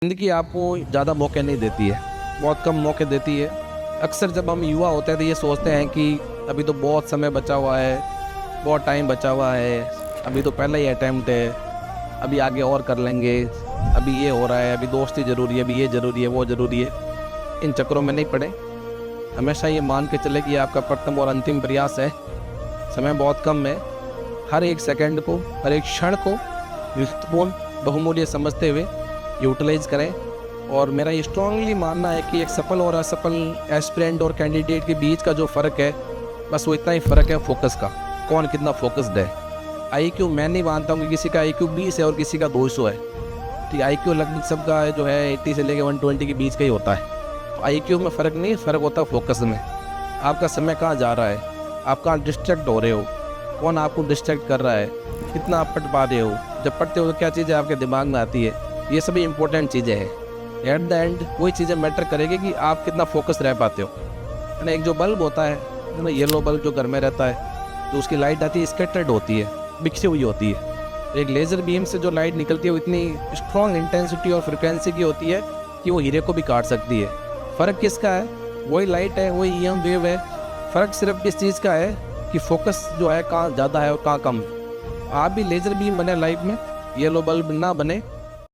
ज़िंदगी आपको ज़्यादा मौके नहीं देती है, बहुत कम मौके देती है। अक्सर जब हम युवा होते हैं तो ये सोचते हैं कि अभी तो बहुत समय बचा हुआ है, बहुत टाइम बचा हुआ है, अभी तो पहला ही अटैम्प्ट है, अभी आगे और कर लेंगे, अभी ये हो रहा है, अभी दोस्ती ज़रूरी है, अभी ये ज़रूरी है, वो ज़रूरी है। इन चक्करों में नहीं पड़े। हमेशा ये मान के चले कि आपका प्रथम और अंतिम प्रयास है। समय बहुत कम है। हर एक सेकंड को, हर एक क्षण को महत्वपूर्ण, बहुमूल्य समझते हुए यूटिलाइज करें। और मेरा ये स्ट्रांगली मानना है कि एक सफल और असफल एस्पिरेंट और कैंडिडेट के बीच का जो फ़र्क है, बस वो इतना ही फ़र्क है फोकस का, कौन कितना फोकस्ड है। आईक्यू मैं नहीं मानता हूँ कि किसी का आईक्यू 20 है और किसी का 200 है। ठीक, आईक्यू लगभग सबका जो है 80 से लेकर 120 के बीच का ही होता है। तो आईक्यू में फ़र्क नहीं, फ़र्क होता है फोकस में। आपका समय कहाँ जा रहा है, आप कहाँ डिस्ट्रैक्ट हो रहे हो, कौन आपको डिस्ट्रैक्ट कर रहा है, कितना आप पढ़ पा रहे हो, जब पढ़ते हो तो क्या चीज़ें आपके दिमाग में आती है, ये सभी इंपॉर्टेंट चीज़ें हैं। एट द एंड वही चीज़ें मैटर करेगी कि आप कितना फोकस रह पाते हो। है ना, एक जो बल्ब होता है ना, येलो बल्ब जो घर में रहता है, तो उसकी लाइट आती है स्कैटर्ड होती है, बिखरी हुई होती है। एक लेज़र बीम से जो लाइट निकलती है वो इतनी स्ट्रॉन्ग इंटेंसिटी और फ्रिक्वेंसी की होती है कि वो हीरे को भी काट सकती है। फ़र्क किसका है? वही लाइट है, वही EM वेव है। फ़र्क सिर्फ किस चीज़ का है कि फोकस जो है कहाँ ज़्यादा है और कहाँ कम। आप भी लेज़र बीम बने लाइफ में, येलो बल्ब ना बने।